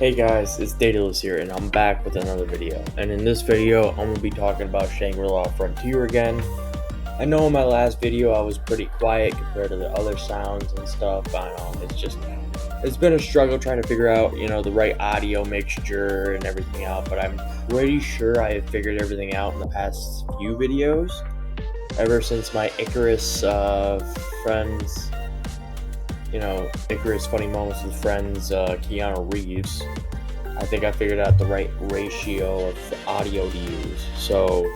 Hey guys, it's Daedalus here, and I'm back with another video. And in this video, I'm going to be talking about Shangri-La Frontier again. I know in my last video I was pretty quiet compared to the other sounds and stuff. I know, it's been a struggle trying to figure out, the right audio mixture and everything out, but I'm pretty sure I have figured everything out in the past few videos. Ever since my Icarus friends, Icarus Funny Moments with Friends, Keanu Reeves, I think I figured out the right ratio of audio to use. So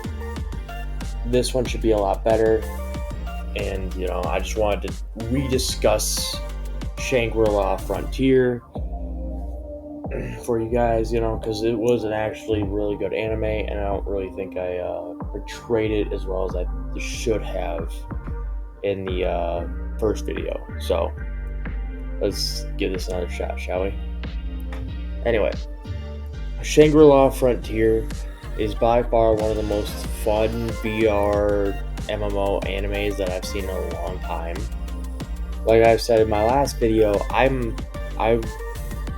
this one should be a lot better. And, I just wanted to rediscuss Shangri-La Frontier for you guys, because it was an actually really good anime, and I don't really think I portrayed it as well as I should have in the first video. So let's give this another shot, shall we? Anyway, Shangri-La Frontier is by far one of the most fun VR MMO animes that I've seen in a long time. Like I've said in my last video, I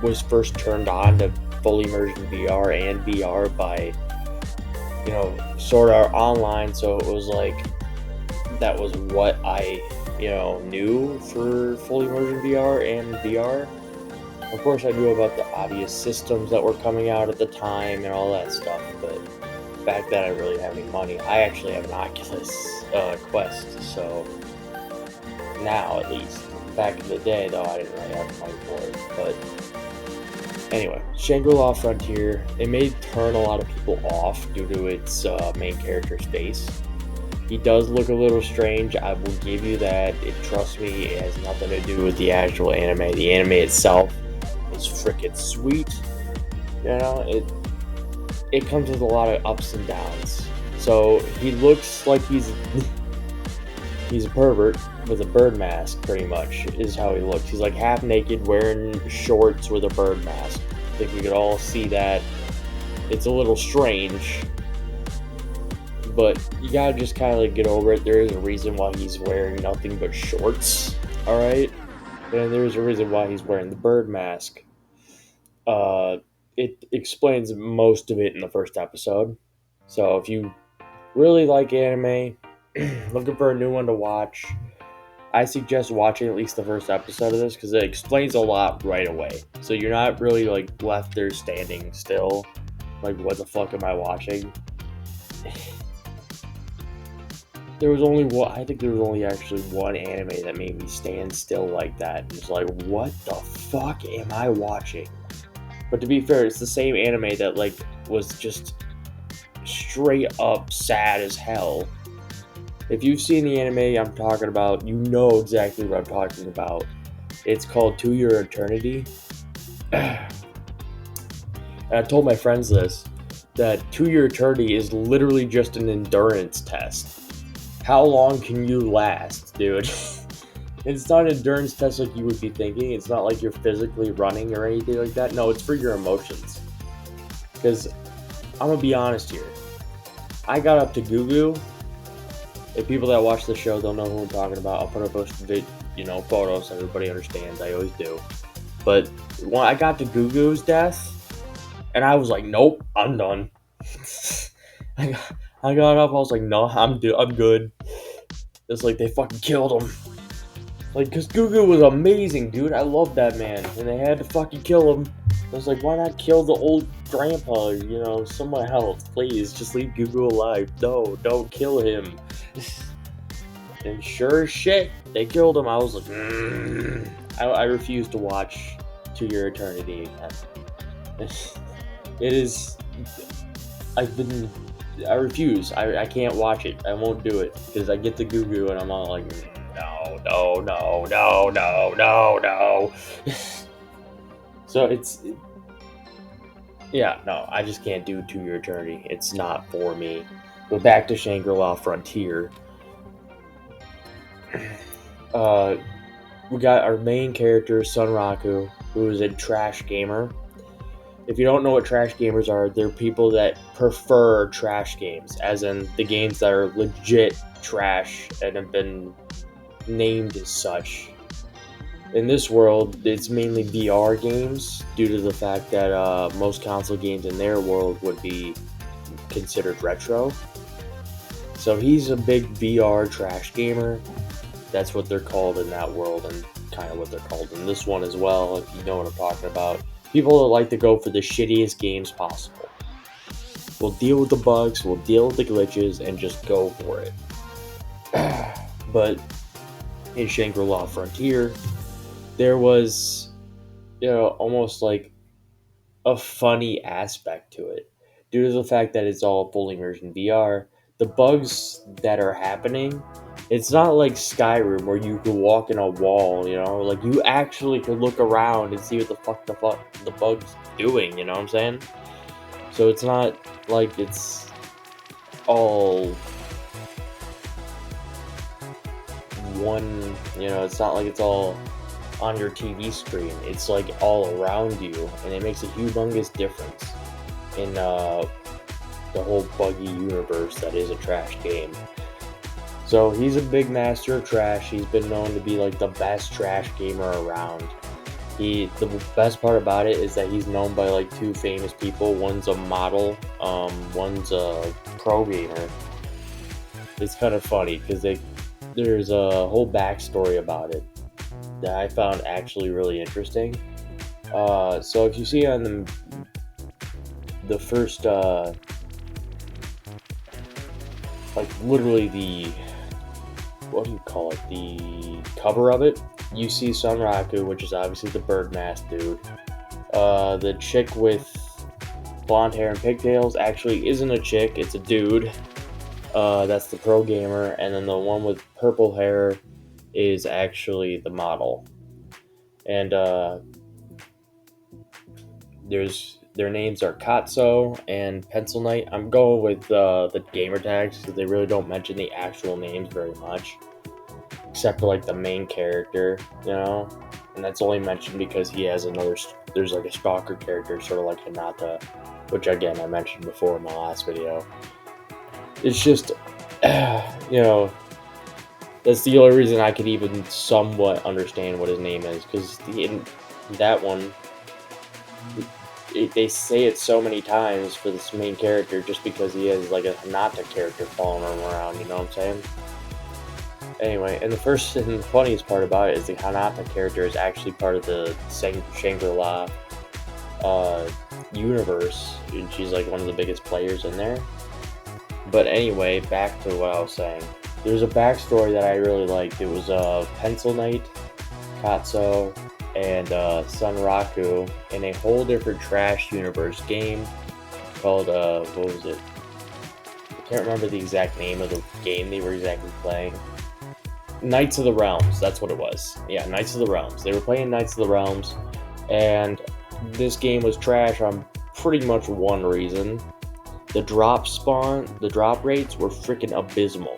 was first turned on to full immersion VR and VR by, Sword Art Online, so it was like that was what I knew for full immersion VR and VR. Of course, I knew about the obvious systems that were coming out at the time and all that stuff, but back then I really didn't have any money. I actually have an Oculus Quest, so now at least. Back in the day, though, I didn't really have money for it. But anyway, Shangri-La Frontier, it may turn a lot of people off due to its main character's face. He does look a little strange, I will give you that. Trust me, it has nothing to do with the actual anime. The anime itself is freaking sweet. It comes with a lot of ups and downs. So he looks like he's a pervert with a bird mask, pretty much, is how he looks. He's like half naked, wearing shorts with a bird mask. I think we could all see that. It's a little strange, but you gotta just kind of get over it. There is a reason why he's wearing nothing but shorts, alright? And there's a reason why he's wearing the bird mask. It explains most of it in the first episode. So if you really like anime, looking for a new one to watch, I suggest watching at least the first episode of this, because it explains a lot right away. So you're not really left there standing still, what the fuck am I watching? There was only one. I think there was only actually one anime that made me stand still like that. It was like, what the fuck am I watching? But to be fair, it's the same anime that was just straight up sad as hell. If you've seen the anime I'm talking about, you know exactly what I'm talking about. It's called To Your Eternity. And I told my friends this, that To Your Eternity is literally just an endurance test. How long can you last, dude? It's not an endurance test like you would be thinking. It's not like you're physically running or anything like that. No, it's for your emotions. Because I'm going to be honest here. I got up to Gugu. If people that watch the show don't know who I'm talking about, I'll put up photos so everybody understands. I always do. But when I got to Gugu's death, and I was like, nope, I'm done. I got up, I was like, no, I'm good. It's like they fucking killed him. Because Gugu was amazing, dude. I love that man. And they had to fucking kill him. I was like, why not kill the old grandpa? Someone help, please. Just leave Gugu alive. No, don't kill him. And sure as shit, they killed him. I was like, I refuse to watch To Your Eternity again. It is. I refuse. I can't watch it. I won't do it. Because I get the Gugu and I'm all like, no. So I just can't do To Your Eternity. It's not for me. But back to Shangri-La Frontier. We got our main character, Sunraku, who is a trash gamer. If you don't know what trash gamers are, they're people that prefer trash games, as in the games that are legit trash and have been named as such. In this world, it's mainly VR games due to the fact that most console games in their world would be considered retro. So he's a big VR trash gamer. That's what they're called in that world, and kind of what they're called in this one as well, if you know what I'm talking about. People that like to go for the shittiest games possible. We'll deal with the bugs, we'll deal with the glitches, and just go for it. But in Shangri-La Frontier, there was, almost like a funny aspect to it. Due to the fact that it's all full immersion VR, the bugs that are happening, it's not like Skyrim where you could walk in a wall, like you actually could look around and see what the fuck the bug's doing, you know what I'm saying? So it's not like it's all one, it's not like it's all on your TV screen. It's like all around you, and it makes a humongous difference in the whole buggy universe that is a trash game. So he's a big master of trash. He's been known to be like the best trash gamer around. The best part about it is that he's known by like two famous people. One's a model, one's a pro gamer. It's kind of funny because there's a whole backstory about it that I found actually really interesting. So if you see on the first, like literally what do you call it? The cover of it, you see Sunraku, which is obviously the bird mask dude. The chick with blonde hair and pigtails actually isn't a chick, it's a dude. That's the pro gamer, and then the one with purple hair is actually the model. And their names are Katso and Pencil Knight. I'm going with the gamer tags because they really don't mention the actual names very much, except for like the main character, and that's only mentioned because he has there's like a stalker character, sort of like Hinata, which again I mentioned before in my last video. It's just, that's the only reason I could even somewhat understand what his name is, because in that one, they say it so many times for this main character just because he has like a Hinata character following him around, you know what I'm saying? Anyway, and the first and the funniest part about it is the Hinata character is actually part of the Shangri-La universe, and she's like one of the biggest players in there. But anyway, back to what I was saying. There's a backstory that I really liked. It was Pencil Knight, Katso, and Sunraku in a whole different trash universe game called, what was it? I can't remember the exact name of the game they were exactly playing. Knights of the Realms, that's what it was. Yeah, Knights of the Realms. They were playing Knights of the Realms, and this game was trash on pretty much one reason. The drop rates were freaking abysmal.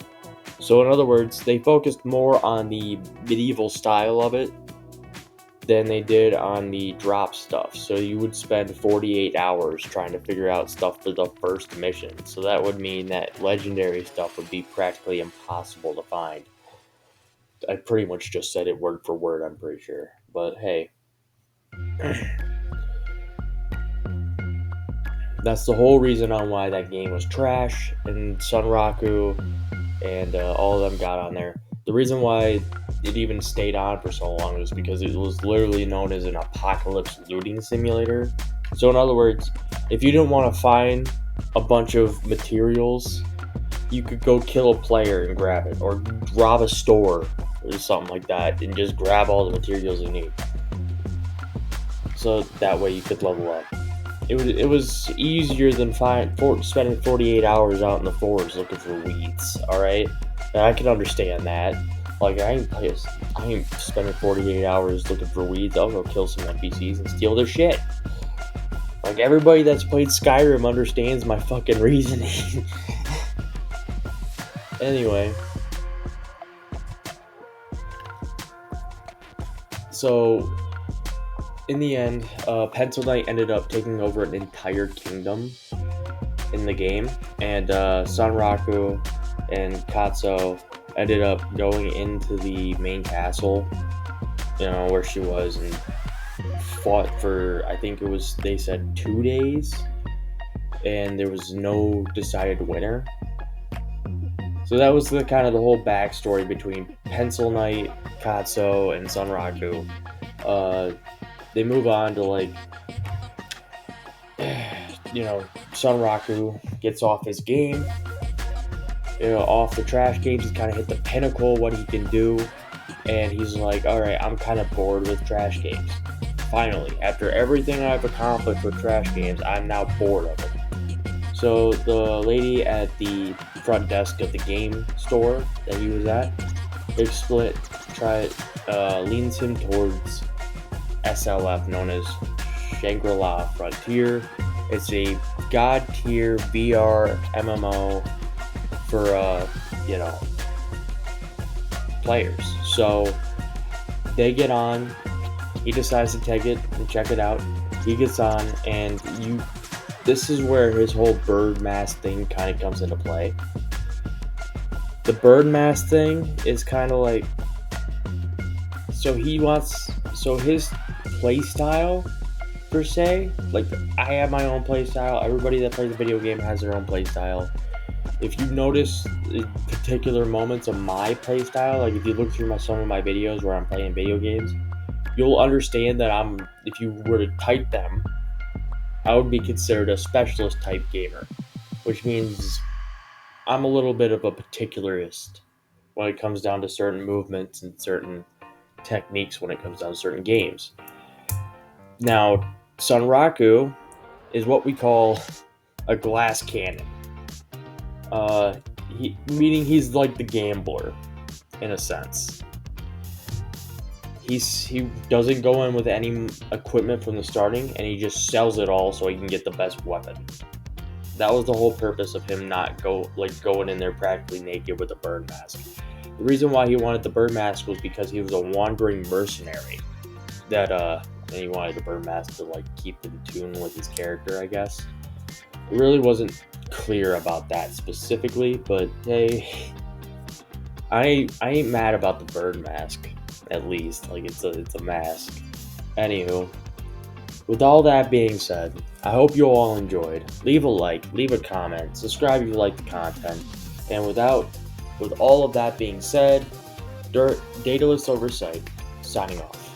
So in other words, they focused more on the medieval style of it than they did on the drop stuff. So you would spend 48 hours trying to figure out stuff for the first mission. So that would mean that legendary stuff would be practically impossible to find. I pretty much just said it word for word, I'm pretty sure. But hey. That's the whole reason on why that game was trash, and Sunraku and all of them got on there. The reason why it even stayed on for so long was because it was literally known as an apocalypse looting simulator. So in other words, if you didn't want to find a bunch of materials, you could go kill a player and grab it, or rob a store or something like that and just grab all the materials you need. So that way you could level up. It was easier than spending 48 hours out in the forest looking for weeds, alright? And I can understand that. Like, I ain't spending 48 hours looking for weeds. I'll go kill some NPCs and steal their shit. Like, everybody that's played Skyrim understands my fucking reasoning. Anyway. So, in the end, Pencil Knight ended up taking over an entire kingdom in the game, and Sunraku and Katso ended up going into the main castle where she was, and fought for, I think it was, they said 2 days, and there was no decided winner. So that was the kind of the whole backstory between Pencil Knight, Katsu, and Sunraku. They move on to like, Sunraku gets off his game, off the trash games. He's kind of hit the pinnacle what he can do, and he's like, all right, I'm kind of bored with trash games. Finally, after everything I've accomplished with trash games, I'm now bored of it. So the lady at the front desk of the game store that he was at, leans him towards SLF, known as Shangri-La Frontier. It's a god tier VR MMO for players. So they get on. He decides to take it and check it out. He gets on, and this is where his whole bird mask thing kind of comes into play. The bird mask thing is kind of like, so his play style, per se, like, I have my own play style. Everybody that plays a video game has their own play style. If you notice particular moments of my play style, like if you look through some of my videos where I'm playing video games, you'll understand that if you were to type them, I would be considered a specialist type gamer, which means I'm a little bit of a particularist when it comes down to certain movements and certain techniques when it comes down to certain games. Now, Sunraku is what we call a glass cannon. Meaning he's like the gambler, in a sense. He doesn't go in with any equipment from the starting, and he just sells it all so he can get the best weapon. That was the whole purpose of him not going in there practically naked with a bird mask. The reason why he wanted the bird mask was because he was a wandering mercenary and he wanted the bird mask to like keep in tune with his character, I guess. It really wasn't clear about that specifically, but hey, I ain't mad about the bird mask. At least, like, it's a mask. Anywho, with all that being said, I hope you all enjoyed. Leave a like, leave a comment, subscribe if you like the content. And with all of that being said, Dataless Oversight, signing off.